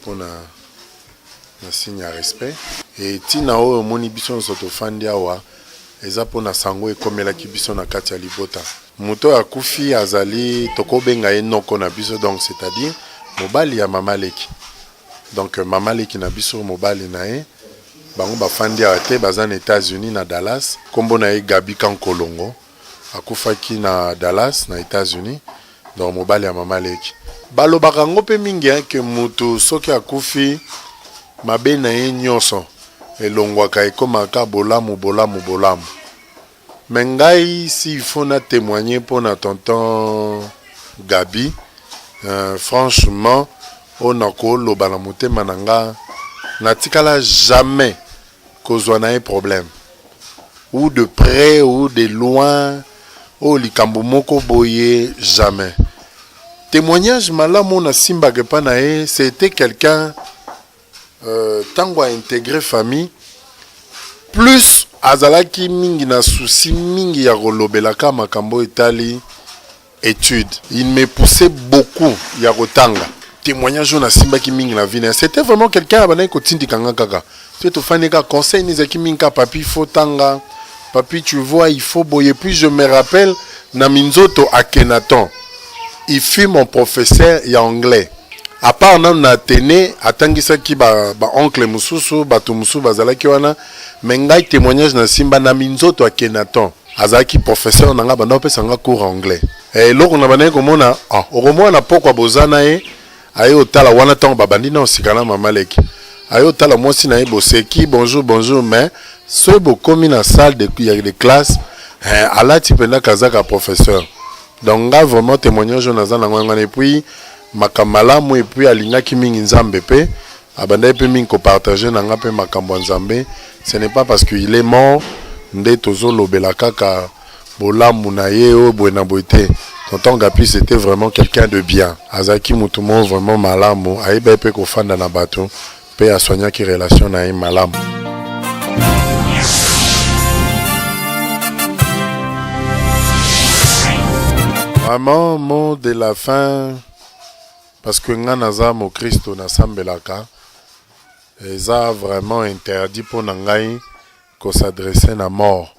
pour na signe ya respect et tina oyo moni biso soto fandi awa eza pour na sango ekomelaki biso na kati ya libota moto akufi azali tokobenga enoko na biso donc c'est-à-dire mobali ya Mama Leki donc Mama Leki na biso mobali na ye bango bafandi awa te baza na États-Unis na Dallas kombo na ye Gabi Kankolongo akufaki na Dallas na États-Unis donc mobali ya Mama Leki balobaka ngo pe mingi ke moto soki akufi mabe na ye nyonso elongwaka ekomaka bolamu. Mais ngai si il faut na témoigner pour na tonton Gabi franchement on a koloba na motema nanga natikala jamais kozwa na un problème ou de près ou de loin ou likambo moko boye jamais. Témoignage malamu na simba kepa na ye c'était quelqu'un tango a intégré famille plus azalaki mingi na souci mingi ya kolobelaka makambo etali étude. Il me poussait beaucoup ya kotanga. Témoignage na simba ki mingi na vie. C'était vraiment quelqu'un abana ko tindikanga kaka. Tu te fais ka conseil ni zaki minga papi faut tanga. Papi tu vois il faut boyer. Puis je me rappelle na minzoto à Kenaton. Il fut mon professeur ya anglais. À part na tene atangisa ki ba oncle mususu batu musu bazalaki wana mengai témoignage na simba na minzoto a Kenaton azaki professeur nanga banda pesa nga cours anglais et loko na bana komona okomona pokwa bozana ye aye otala wana tango babandi na osikana Mama Leki aye otala mosi na ye boseki bonjour mais ce bokomi na salle de classe alati penda kazaka professeur donc nga vraiment témoignage na za ngwana et puis makamalamu et puis alingaki mingi nzambe pe abanda pe mingi ko partager na nga pe makambo nzambe. Ce n'est pas parce qu'il est mort nde tozo lobela kaka bolamu na ye o bwena boite. Tonton Gapi c'était vraiment quelqu'un de bien. Azaki mutumo vraiment malamu aiba pe ko fanda na bato pe asoigna ki relation na ye malamu. Vraiment mot de la fin. Parce que nga naza mo Christo na sambelaka eza vraiment interdit pour nangai ko s'adresser na mort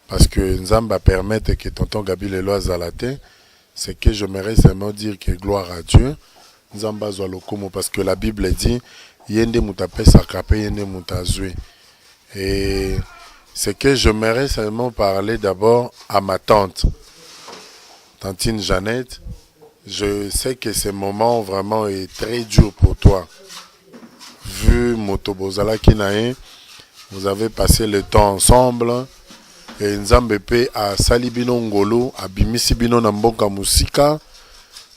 parce que nzamba permettre que tonton Gabi lelo azalate c'est que je m'aimerais seulement dire que gloire à Dieu nzamba zwa lokomo parce que la Bible dit yende mutapesa kape yende mutazwe et c'est que je m'aimerais seulement parler d'abord à ma tantine Jeannette. Je sais que ce moment vraiment est très dur pour toi. Vu Motobozala Kinae, vous avez passé le temps ensemble. Et Nzambepe a Salibino Ngolo, a Bimisibino Namboka Musika,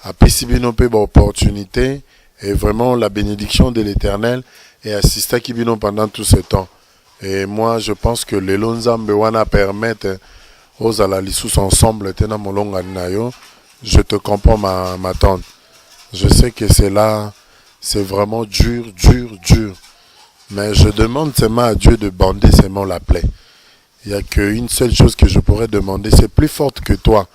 a Pisibino Pe opportunité. Et vraiment la bénédiction de l'Éternel et assista Kibino pendant tout ce temps. Et moi je pense que les Nzambe wana permettent aux alalisous ensemble tena molonga nayo. Je te comprends ma tante. Je sais que c'est là, c'est vraiment dur. Mais je demande seulement à Dieu de bander seulement la plaie. Il n'y a qu'une seule chose que je pourrais demander, c'est plus forte que toi,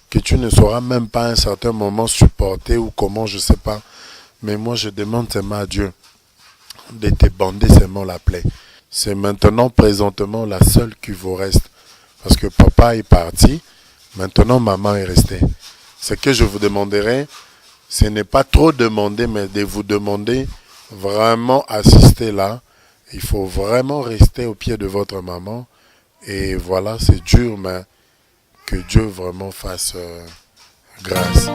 que tu ne sauras même pas à un certain moment supporter ou comment, je ne sais pas. Mais moi je demande seulement à Dieu de te bander seulement la plaie. C'est maintenant, présentement, la seule qui vous reste. Parce que papa est parti, maintenant maman est restée. Ce que je vous demanderai, ce n'est pas trop demander, mais de vous demander vraiment assister là. Il faut vraiment rester au pied de votre maman. Et voilà, c'est dur, mais que Dieu vraiment fasse grâce.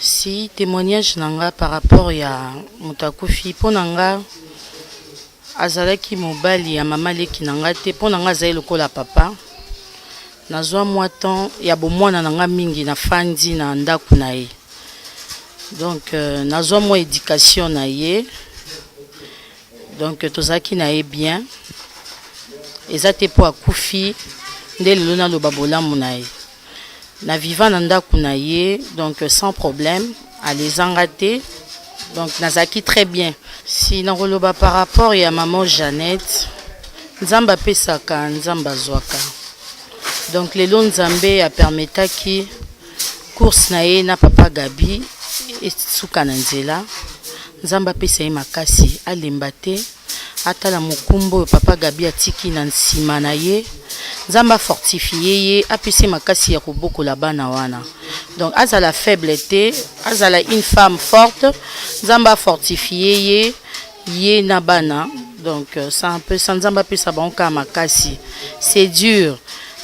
Si témoignage nanga par rapport à Mutakufi, pour nanga azalaki mobali ya Mama Leki nanga te po nanga azali lokola papa nazwa mwa temps ya bomwana nanga mingi na fandi na ndaku na ye donc nazwa mwa éducation na ye donc tozaki na ye bien eza te po akufi nde lelo naloba bolamu na ye na vivant na ndaku na ye donc sans problème alezanga te donc nazaki très bien. Si nakoloba par rapport à maman Jeannette, nzamba pesaka nzamba zwaka. Donc lelo nzambe apermetaki course na ye na papa Gabi esuka na nzela. Nzambe apesa ye makasi alemba te atala mokumbo papa Gabi atiki na nsima na ye. Nzambe fortifie ye apesa makasi ya kobokola bana wana. Donc azala faible te, azala une femme forte. Nzambe fortifie ye na bana. Donc ça un peu sans Nzambe apesa banka makasi. C'est dur.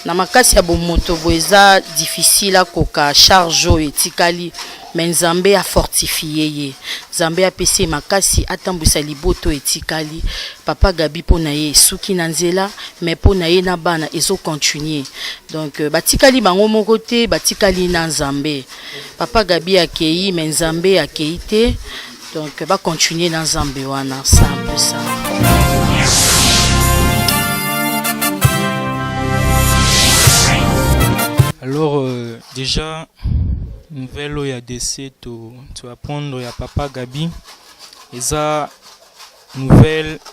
Na makasi ya bomoto boeza difficile akoka charge etikali. Mais Nzambe a fortifié ye. Nzambe a pesi makasi atambwisa liboto etikali. Papa Gabi pona ye suki na nzela, mais pona ye na bana ezo continuer. Donc batikali bango moko te, batikali na Nzambe. Papa Gabi akei, mais Nzambe akei te. Donc va continuer dans Nzambe wana, c'est un peu ça. Alors déjà nouvelle oyo ya décès tu apprendre ya papa Gabi et ça une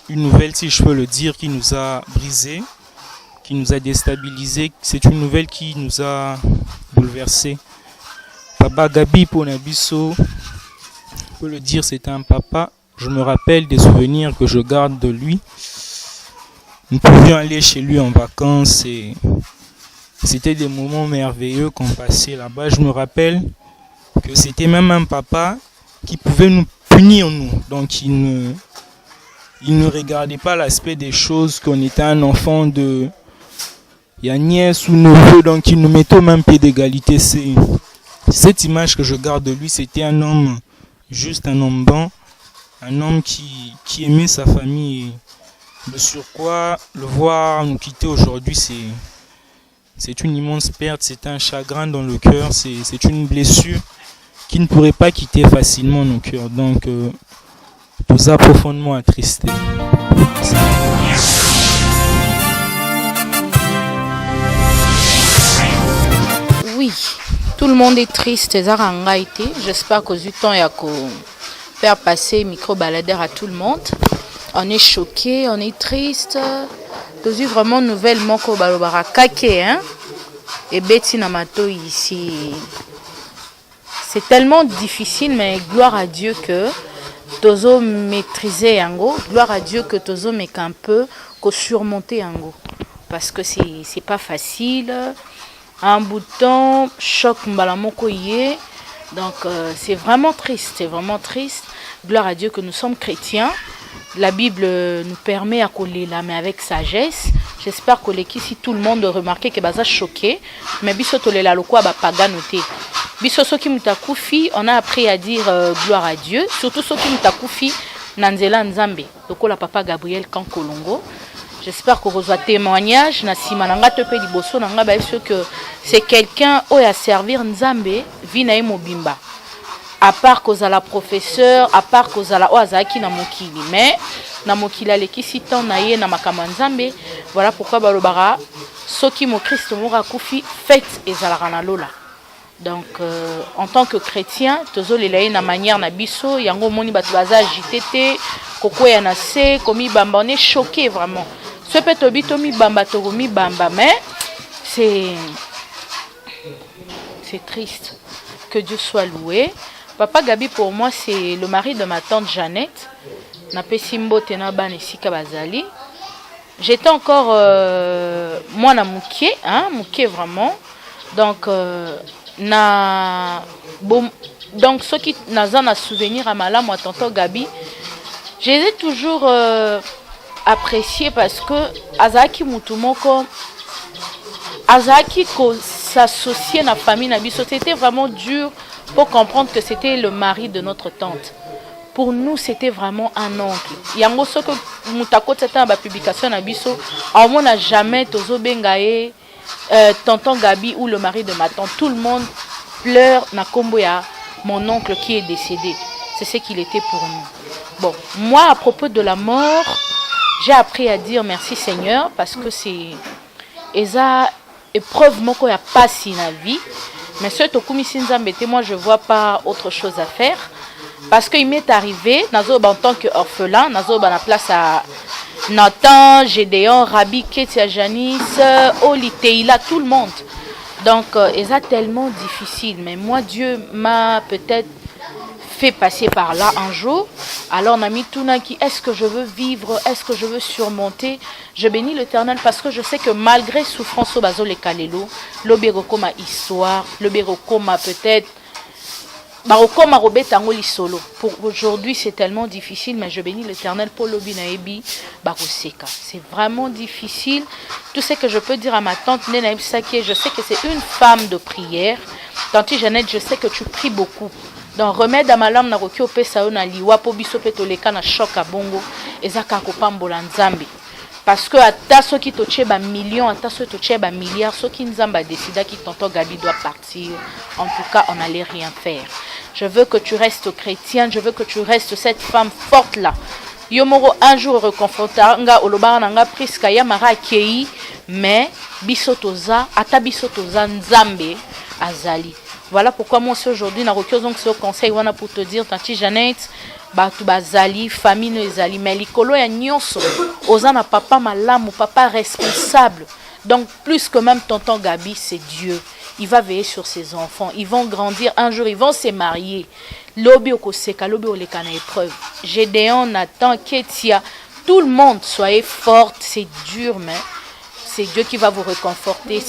nouvelle si je peux le dire qui nous a brisé, qui nous a déstabilisé. C'est une nouvelle qui nous a bouleversé. Papa Gabi pour Nabiso, je peux le dire, c'était un papa. Je me rappelle des souvenirs que je garde de lui. Nous pouvions aller chez lui en vacances et c'était des moments merveilleux qu'on passait là-bas. Je me rappelle que c'était même un papa qui pouvait nous punir, nous. Donc il ne regardait pas l'aspect des choses, qu'on était un enfant de nièce ou neveu, donc il nous mettait au même pied d'égalité. C'est cette image que je garde de lui, c'était un homme, juste un homme bon, un homme qui aimait sa famille. Et de surcroît, le voir nous quitter aujourd'hui, c'est une immense perte, c'est un chagrin dans le cœur, c'est une blessure qui ne pourrait pas quitter facilement nos cœurs. Donc, nous a profondément attristés. Oui, tout le monde est triste. J'espère qu'aux temps, il y a faire passer micro-baladeur à tout le monde. On est choqué, on est triste. J'ai vu vraiment nouvellement que Balobara Kake, hein, et Betty Namato ici. C'est tellement difficile, mais gloire à Dieu que Tozo maîtriser Yango, gloire à Dieu que Tozo met un peu, que surmonter Yango. Parce que c'est pas facile. Un bout de temps, choc Mbalamoko yé. Donc c'est vraiment triste, Gloire à Dieu que nous sommes chrétiens. La Bible nous permet à coller là, mais avec sagesse. J'espère que si tout le monde remarque que baza choqué, mais biso tolela lokwa ba paganoté. Biso soki mutakufi, on a appris à dire gloire à Dieu, surtout soki mutakufi nanzela nzambe. Lokola papa Gabriel Kankolongo. J'espère que vous avez témoignage na simananga tepe liboso nanga ba que c'est quelqu'un qui a servir nzambe vina e mobimba. À part que la professeur, à part que la oazaki na mokili, mais na mokili aleki sitan na ye na makamanzambe. Voilà pourquoi balobara soki mo Christ mora kufi fête ezalaka na lola. Donc en tant que chrétien, tozo lelaye na manière na biso yango moni batu baza agité koko ya na se komi bamba, on est choqué vraiment. Ce peut obito mi bamba to mi bamba, mais c'est triste. Que Dieu soit loué. Papa Gabi pour moi c'est le mari de ma tante Jeannette. Na pesimbo tena banesika bazali. J'étais encore moi na mouké, hein, mouké vraiment. Donc donc ceux qui n'ont un souvenir à Malam ou à tonton Gabi, je les ai toujours appréciés parce que Azaki Mutumoko, Azaki ko s'associer à la famille Nabiso, c'était vraiment dur pour comprendre que c'était le mari de notre tante. Pour nous, c'était vraiment un oncle. Yango ce que Mutako c'était une publication Nabiso, on n'a jamais Tozo Bengae, tonton Gabi ou le mari de ma tante. Tout le monde pleure na komboya mon oncle qui est décédé. C'est ce qu'il était pour nous. Bon, moi à propos de la mort, j'ai appris à dire merci Seigneur parce que c'est eza épreuve moko ya passé na vie. Mais ce Tokumi Sinzambete, moi je vois pas autre chose à faire parce qu'il m'est arrivé nazo en tant qu'orphelin, nazo na place à Nathan, Gédéon, Rabi, Ketia, Janice, Oli, Teila, tout le monde. Donc, c'est tellement difficile. Mais moi, Dieu m'a peut-être fait passer par là un jour. Alors, on a mis tout qui est-ce que je veux vivre, est-ce que je veux surmonter. Je bénis l'Éternel parce que je sais que malgré souffrance au bazo les kalelo, l'obéroko ma histoire, l'obéroko ma peut-être. Pour aujourd'hui, c'est tellement difficile, mais je bénis l'Éternel pour l'obinaebi baroseka. C'est vraiment difficile. Tout ce que je peux dire à ma tante Nena Saki, je sais que c'est une femme de prière. Tante Jeannette, je sais que tu pries beaucoup. Donc remède à ma lame na roki opesa na liwa po biso petoleka na choc à bongo ezaka kopambola nzambe. Parce que ata soki toche ba millions, ata soki toche ba milliards, soki nzamba décida que tonton Gabi doit partir, en tout cas on n'allait rien faire. Je veux que tu restes chrétienne, je veux que tu restes cette femme forte là. Yomoro un jour reconforta nga olobara nga priska ya mara kei, mais bisotoza ata bisotoza nzambe azali. Voilà pourquoi moi aussi aujourd'hui na rokyo donc ce conseil wana pour te dire tanti Jeannette batu bazali famille no ezali mais likolo ya nyonso ozana papa malamu papa responsable. Donc plus que même tonton Gabi, c'est Dieu. Il va veiller sur ses enfants. Ils vont grandir. Un jour, ils vont se marier. Lobi okoseka, lobi oleka na épreuve. Gédéon, Nathan, Ketia, tout le monde, soyez forte. C'est dur, mais c'est Dieu qui va vous réconforter.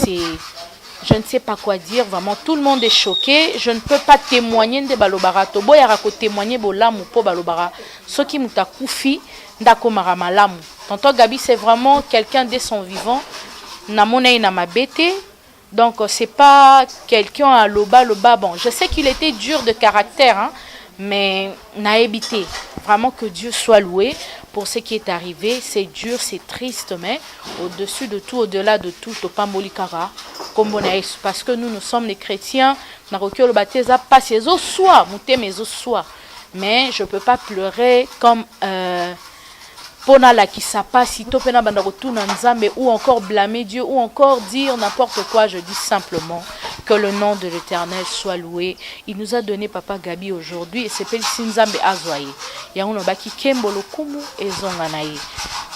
Je ne sais pas quoi dire. Vraiment, tout le monde est choqué. Je ne peux pas témoigner de balobara. Tobo yarako témoigner bolamu po balobara. Soki mutakufi ndako maramalamu. Tonton Gabi, c'est vraiment quelqu'un dès son vivant. Namona ina mabete. Donc, c'est pas quelqu'un à loba. Bon, je sais qu'il était dur de caractère, hein, mais n'a évité. Vraiment que Dieu soit loué pour ce qui est arrivé. C'est dur, c'est triste, mais au-dessus de tout, au-delà de tout, parce que nous sommes les chrétiens. Mais je ne peux pas pleurer comme... Pona la qui s'apasse, ou encore blâmer Dieu, ou encore dire n'importe quoi. Je dis simplement que le nom de l'Éternel soit loué. Il nous a donné Papa Gabi aujourd'hui et c'est Sinzambe Azwaye.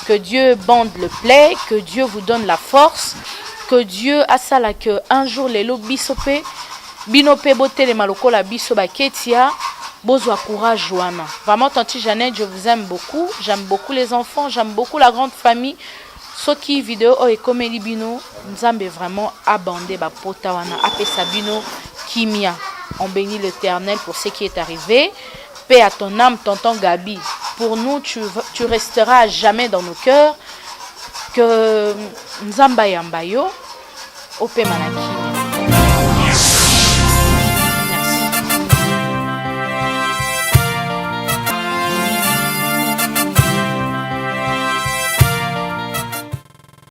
Que Dieu bande le plaid, que Dieu vous donne la force, que Dieu a ça là que un jour les lobes bisope, binope bote les maloko la bisoba ketia. Bozwa courage, Joanna. Vraiment, tante Jeannette, je vous aime beaucoup. J'aime beaucoup les enfants. J'aime beaucoup la grande famille. Soki vidéo et comédie bino, Nzambe vraiment abandé ba potawana apesabino kimia. On bénit l'Éternel pour ce qui est arrivé. Paix à ton âme, tonton Gabi. Pour nous, tu resteras à jamais dans nos cœurs. Que Nzamba yambayo ope manaki.